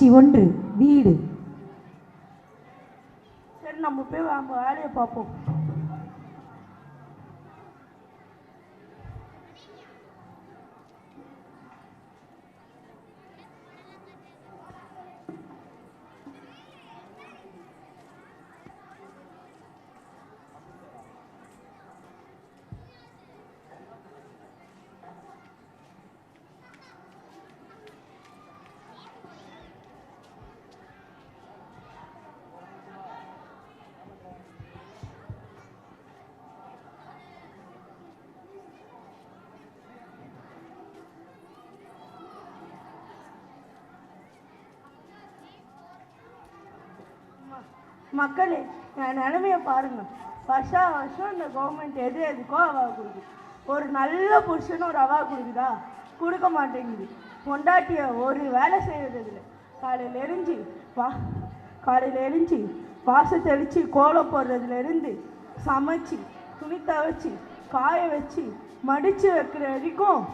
காட்சி 1 வீடு. சரி நம்ம போய் நம்ம வேலையை பார்ப்போம். மக்களே, என் நிலைமையை பாருங்கள். வருஷம் இந்த கவர்மெண்ட் எதுக்கோ அவார்டு கொடுக்குது. ஒரு நல்ல புருஷனும் ஒரு அவார்டு கொடுக்குதா? கொடுக்க மாட்டேங்குது. பொண்டாட்டியை ஒரு வேலை செய்யறதில்லை. காலையில் எரிஞ்சு வாசல் தெளித்து கோலம் போடுறதுலேருந்து சமைச்சு துணி துவைச்சி காய வச்சு மடித்து வைக்கிற வரைக்கும்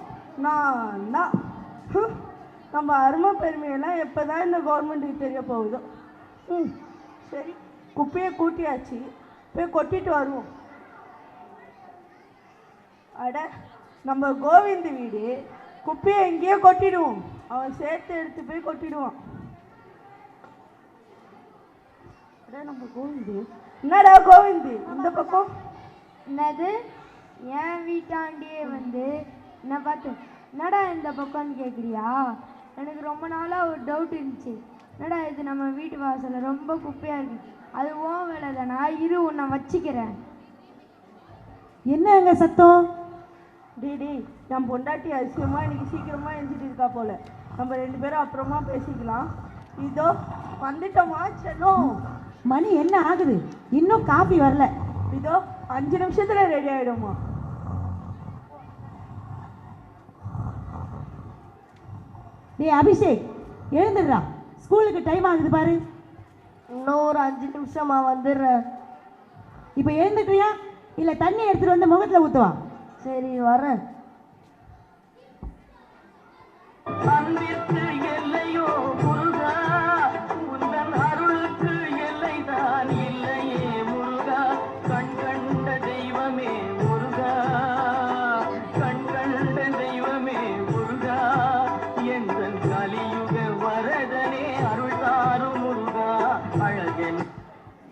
நான் தான். நம்ம அருமை பெருமையெல்லாம் எப்போ தான் இந்த கவர்மெண்ட்டுக்கு தெரிய போகுதோ. சரி, குப்பையை கூட்டியாச்சு, போய் கொட்டிட்டு வருவோம். அட, நம்ம கோவிந்த் வீடு. குப்பையை எங்கேயோ கொட்டிடுவோம். அவன் சேர்த்து எடுத்து போய் கொட்டிடுவான். அட, நம்ம கோவிந்து. என்னடா கோவிந்து இந்த பக்கம்? என்னது, என் வீட்டாண்டியே வந்து என்ன பார்த்து என்னடா இந்த பக்கம்னு கேட்குறியா? எனக்கு ரொம்ப நாளாக ஒரு டவுட் இருந்துச்சு. என்னடா இது நம்ம வீட்டு வாசலில் ரொம்ப குப்பையாக இருக்குது. அது ஓன் வேலை தானா? இரு, உன்னை வச்சுக்கிறேன். என்ன அங்கே சத்தம்? டேடி, என் பொண்டாட்டி அதிசயமாக இன்னைக்கு சீக்கிரமாக எழுந்திட்டு இருக்கா போல. நம்ம 2 பேரும் அப்புறமா பேசிக்கலாம். இதோ வந்துட்டோமா? செல்லும். மணி என்ன ஆகுது? இன்னும் காபி வரல. இதோ 5 நிமிஷத்தில் ரெடி ஆகிடுமா? டேய் அபிஷேக், எழுந்துடுறா, ஸ்கூலுக்கு டைம் ஆகுது பாரு. இன்னும் ஒரு 5 நிமிஷமா வந்துடுறேன். இப்போ எழுந்துட்டியா இல்லை தண்ணி எடுத்துகிட்டு வந்து முகத்தில் ஊற்றுவா? சரி, வரேன்.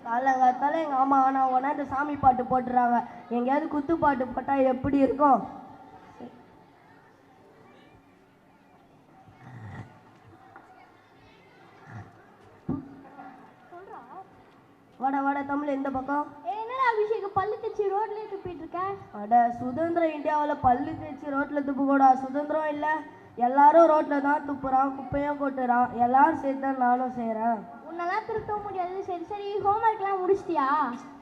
காலங்காத்தால எங்கள் அம்மா ஆனால் உடனே சாமி பாட்டு போட்டுறாங்க. எங்கேயாவது குத்து பாட்டு போட்டால் எப்படி இருக்கும்? வட தமிழ் எந்த பக்கம்? என்னடா அபிஷேக், பல்லு தேய்ச்சி ரோட்லேயே துப்பிட்டு இருக்க? அட, சுதந்திரம் இந்தியாவில் பல்லு தேய்ச்சி ரோட்டில் துப்பு கூட சுதந்திரம் இல்லை. எல்லாரும் ரோட்டில் தான் துப்புறான், குப்பையும் கொட்டுறான். எல்லாரும் சேர்த்து தான் நானும் செய்கிறேன். உன்னெல்லாம் திருத்த முடியாது. சரி சரி, ஹோம்ஒர்க்லாம் முடிச்சிட்டியா?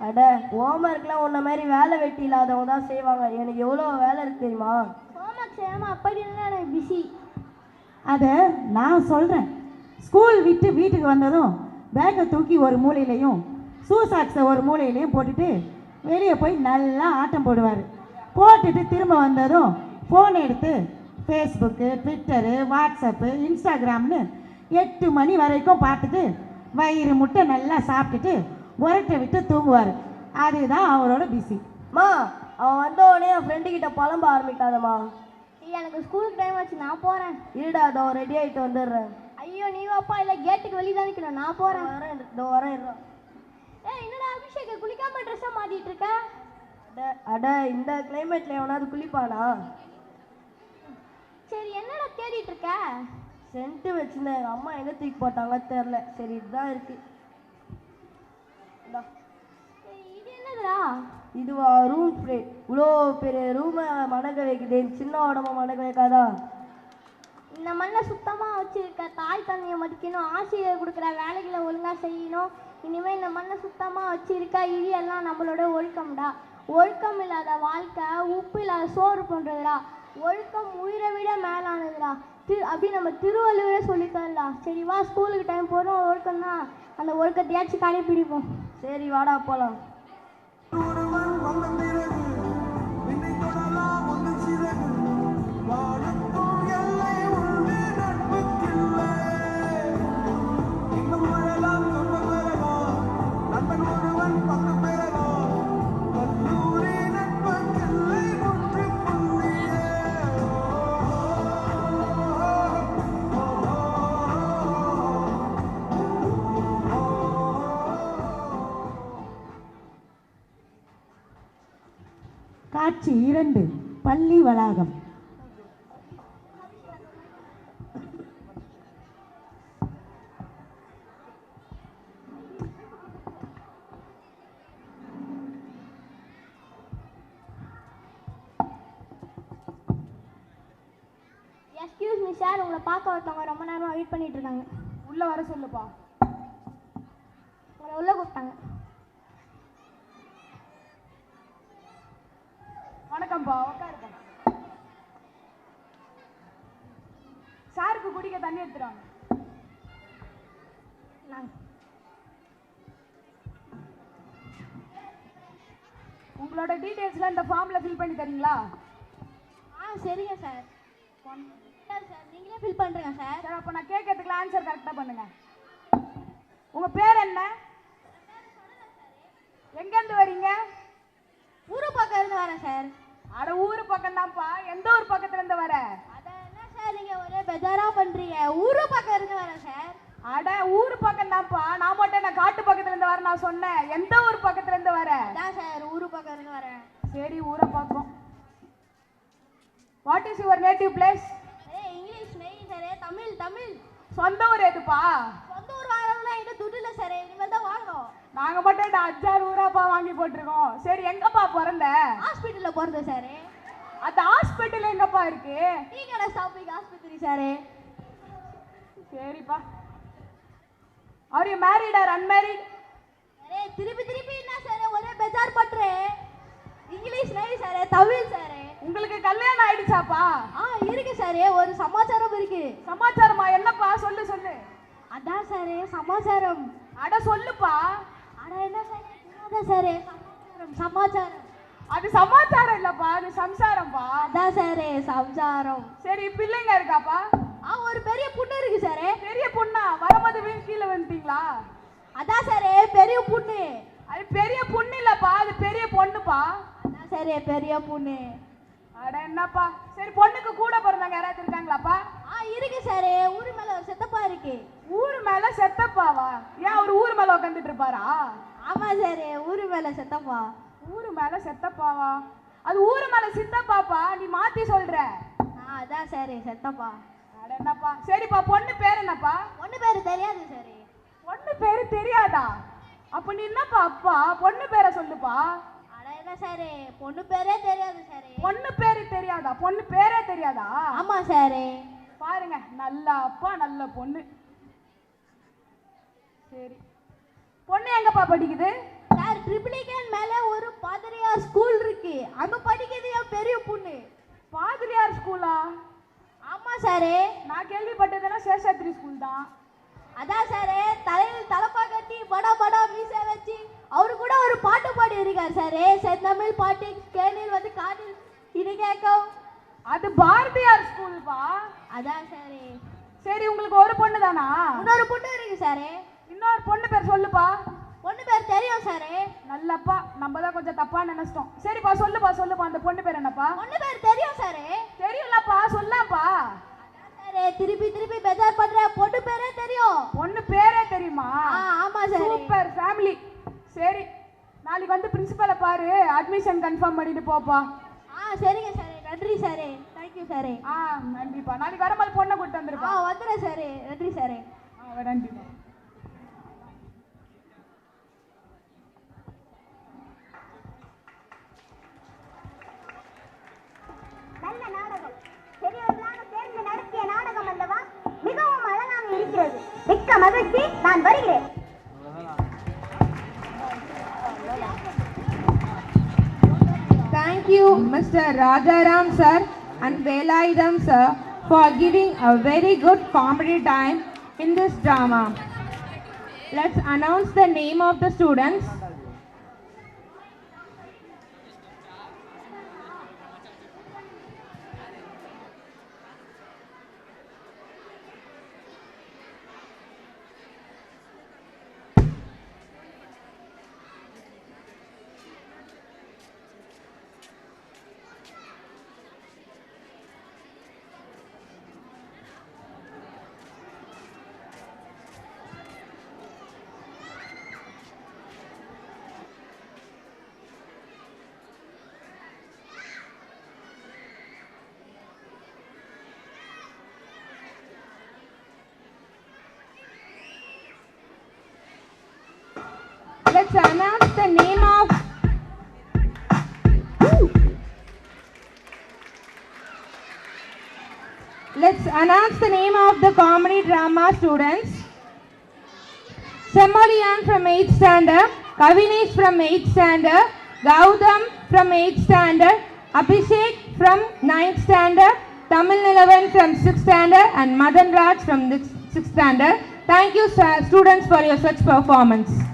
அட, ஹோம்ஒர்க்லாம் உன்ன மாதிரி வேலை வெட்டி இல்லாதவங்க தான் செய்வாங்க. எனக்கு எவ்வளோ வேலை இருக்கு தெரியுமா? ஹோம்ஒர்க் செய்யாமல் அப்படி இல்லை, எனக்கு பிஸி. அதை நான் சொல்கிறேன். ஸ்கூல் விட்டு வீட்டுக்கு வந்ததும் பேக்கை தூக்கி ஒரு மூலையிலையும் ஷூ சாக்ஸை ஒரு மூலையிலையும் போட்டுட்டு வெளியே போய் நல்லா ஆட்டம் போடுவார். போட்டுட்டு திரும்ப வந்ததும் ஃபோன் எடுத்து ஃபேஸ்புக்கு, ட்விட்டரு, வாட்ஸ்அப்பு, இன்ஸ்டாகிராம்னு 8 மணி வரைக்கும் பார்த்துட்டு வயிறு முட்டை நல்லா சாப்பிட்டுட்டு உரட்டை விட்டு தூங்குவார். அதுதான் அவரோட பிஸி. மா, அவன் வந்தோடனே என் ஃப்ரெண்டுக்கிட்ட புலம்ப ஆரம்பிக்காதம்மா. எனக்கு ஸ்கூலுக்கு டைம் ஆச்சு, நான் போகிறேன். இருடா, அதோ ரெடி ஆகிட்டு வந்துடுறேன். ஐயோ, நீ வாப்பா, இல்லை கேட்டுக்கு வெளியே தான் நிற்கணும். நான் போகிறேன். வரேன். என்னடா அபிஷேக், குளிக்காம ட்ரெஸ்ஸாக மாட்டிகிட்டு இருக்க? அட, இந்த கிளைமேட்டில் எவனாவது குளிப்பானா? சரி, என்னடா தேடிட்டு இருக்க? சென்ட்டு வச்சுருந்தேன். எங்கள் அம்மா எங்கே தூக்கி போட்டாங்க தெரில. சரி, இதுதான் இருக்கு. இது என்னதுடா? இதுவா? Room spray. இவ்வளோ பெரிய ரூமை மணக்க வைக்குது. சின்ன உடம்ப மணக்க வைக்காதா? இந்த மண்ணை சுத்தமாக வச்சுருக்க, தாய் தண்ணியை மதிக்கணும், ஆசிரியர் கொடுக்குற வேலைகளை ஒழுங்காக செய்யணும். இனிமேல் இந்த மண்ணை சுத்தமாக வச்சுருக்க, இது எல்லாம் நம்மளோட ஒழுக்கம்டா. ஒழுக்கம் இல்லாத வாழ்க்கை உப்பு இல்லாத சோறு பண்ணுறதுடா. ஒழுக்கம் உயிரை விட மேலானதுடா. அப்படி நம்ம திருவள்ளுவரே சொல்லித்தரலா. சரி வா, ஸ்கூலுக்கு டைம் போகிறோம். ஒழுக்கம் தான், அந்த ஒழுக்கத்தையாச்சும் கடைப்பிடிப்போம். சரி, வாடா போகலாம். காட்சி 2 பள்ளி வளாகம். எக்ஸ்கியூஸ் மீ சார், உங்களை பார்க்க ஒருத்தவங்க ரொம்ப நேரமாக வெயிட் பண்ணிட்டு இருக்காங்க. உள்ளே வர சொல்லுப்பா. உங்களை உள்ளே கூப்பிட்டாங்க. வணக்கம்ப்பா, உட்காருப்பா. சாருக்கு குடிக்க தண்ணி எடுத்துறாங்க. உங்களோட டீட்டெயில்ஸ்லாம் இந்த ஃபார்மில் ஃபில் பண்ணி தரீங்களா? சரிங்க சார். சார் நீங்களே ஃபில் பண்ணுறேங்க சார். சார் அப்போ நான் கேட்கறதுக்குலாம் ஆன்சர் கரெக்டாக பண்ணுங்க. உங்கள் பேர் என்ன? எங்கேருந்து வரீங்க? ஊரு பக்கம் இருந்து வரேன் சார். அட ஊரு பக்கம் தான்ப்பா. எந்த ஊர் பக்கத்துலேருந்து வர? அதான் என்ன சார் நீங்கள் ஒரே பெஜாராக பண்ணுறீங்க. ஊரு பக்கம் இருந்து வரேன் சார். அட ஊர் பக்கம் தான்ப்பா. நான் மட்டும் நான் காட்டு பக்கத்துலேருந்து வர நான் சொன்னேன். எந்த ஊர் பக்கத்துலேருந்து வர? அதான் சார் ஊரு பக்கம் இருந்து வரேன். சரி, ஊரை பார்ப்போம். What is your native place? English நெய் சார். தமிழ் தமிழ். சொந்த ஊர் எதுப்பா? சொந்த ஊர் வாங்கணும்னா என்கிட்ட துட்டு இல்லை சார். இனிமேல் தான் வாங்கணும். நாங்கள் மட்டும் இந்த 5-6 ஊராப்பா வாங்கி போட்டிருக்கோம். சரி, எங்கப்பா பிறந்த? ஹாஸ்பிட்டலில் பிறந்தேன் சார். அந்த ஹாஸ்பிட்டல் எங்கப்பா இருக்கு? டீ கடை ஸ்டாப்பிங் ஆஸ்பத்திரி சார். சரிப்பா. Are you married R unmarried? திருப்பி திருப்பி என்ன சார் ஒரே பெஜார் பண்றேன். இங்கிலீஷ் நெய் சார். தமிழ் சார். உங்களுக்கு கல்யாணம் ஆயிடுச்சாப்பா? இருக்கு சார். ஒரு சமாச்சாரம் இருக்கு. சமாச்சாரமா? என்னப்பா? சொல்லு சொல்லு. அதான் சார் சமாச்சாரம். அட சொல்லுப்பா. அட என்ன சார்? அதான் சார் சமாச்சாரம். சமாச்சாரம். அது சமாச்சாரம் இல்லப்பா, அது சம்சாரம்பா. அதான் சார் சம்சாரம். சரி, பிள்ளைங்க இருக்காப்பா? ஒரு பெரிய புண்ணு இருக்கு சார். பெரிய பொண்ணா? வரும்போது கீழே வந்துட்டீங்களா? அதான் சார் பெரிய புண்ணு. அது பெரிய பொண்ணு இல்லப்பா, அது பெரிய பொண்ணுப்பா. அதான் சார் பெரிய புண்ணு. அட என்னப்பா. சரி, பொண்ணுக்கு கூட பிறந்தாங்க யாராவது இருக்காங்களாப்பா? இருக்கு சார். ஊரு மேல ஒரு செத்தப்பா இருக்கு. ஊரு மேல செத்தப்பாவா? ஏன் அவர் ஊரு மேல உட்காந்துட்டு இருப்பாரா? ஆமா சார் ஊரு மேல செத்தப்பா. ஊரு மேல செத்தப்பாவா? அது ஊரு மேல சித்தப்பாப்பா, நீ மாத்தி சொல்ற. அதான் சார் செத்தப்பா. அட என்னப்பா. சரிப்பா, பொண்ணு பேர் என்னப்பா? பொண்ணு பேரு தெரியாது சார். பொண்ணு பேரு தெரியாதா? அப்ப நீ என்னப்பா அப்பா? பொண்ணு பேரை சொல்லுப்பா. அட என்ன சார் பொண்ணு பேரே தெரியாது சார். பொண்ணு பேரு தெரியாதா? பொண்ணு பேரே தெரியாதா? ஆமா சார். பாருங்க, நல்ல அப்பா நல்ல பொண்ணு. சரி, பொண்ணு எங்கப்பா படிக்குது? சார் ட்ரிபிளிகன் மேல ஒரு பாதிரியார் ஸ்கூல் இருக்கு. அங்க படிக்கிறது என் பெரிய பொண்ணு. பாதிரியார் ஸ்கூலா? ஆமா சார். நான் கேள்விப்பட்டதெல்லாம் சேஷாத்ரி ஸ்கூல் தான். அதான் சார் தலையில் தலப்பா கட்டி படா படா மீசை வச்சு அவரு கூட ஒரு பாட்டு பாடி இருக்கார் சார். செந்தமிழ் பாட்டு கேணில் வந்து காட்டில் இது கேட்கும். அது பாரதியார் ஸ்கூல்பா. அதான் சார். சரி, உங்களுக்கு ஒரு பொண்ணு தானா? இன்னொரு பொண்ணு இருக்கு சார். இன்னொரு பொண்ணு பேர் சொல்லுப்பா. பொண்ணு பேர் தெரியும் சார். நல்லப்பா, நம்ம தான் கொஞ்சம் தப்பா நினைச்சிட்டோம். சரிப்பா, சொல்லுப்பா சொல்லுப்பா. அந்த பொண்ணு பேர் என்னப்பா? பொண்ணு பேர் தெரியும் சார். தெரியும்லப்பா, சொல்லாப்பா. சார் திருப்பி திருப்பி பெஜார் பண்ற. பொண்ணு பேரே தெரியும். பொண்ணு பேரே தெரியுமா? ஆமா சார். Super family. சரி, நாளைக்கு வந்து பிரின்சிபலை பாரு, அட்மிஷன் கன்ஃபார்ம் பண்ணிட்டு போப்பா. சரிங்க சார். நன்றி சார். Thank you sir. நன்றிப்பா. நாளைக்கு வரும்போது பொண்ணை கூட்டு வந்துருப்பா. வந்துடுறேன் சார். நன்றி சார். நன்றிப்பா. நல்ல நாடகம். பெரியவர்களாக சேர்ந்து நடத்திய நாடகம் அல்லவா? மிகவும் அழகாக இருக்கிறது. மிக்க மகிழ்ச்சி. நான் வருகிறேன். Thank you, Mr. Rajaram sir and Velaidam sir for giving a very good comedy time in this drama. Let's announce the name of the students. let's announce the name of the comedy drama students. Semolian from 8th standard, Kavinesh from 8th standard, Gautam from 8th standard, Abhishek from 9th standard, Tamil Nilavan from 6th standard, and Madan Raj from 6th standard. Thank you, students, for your such performance.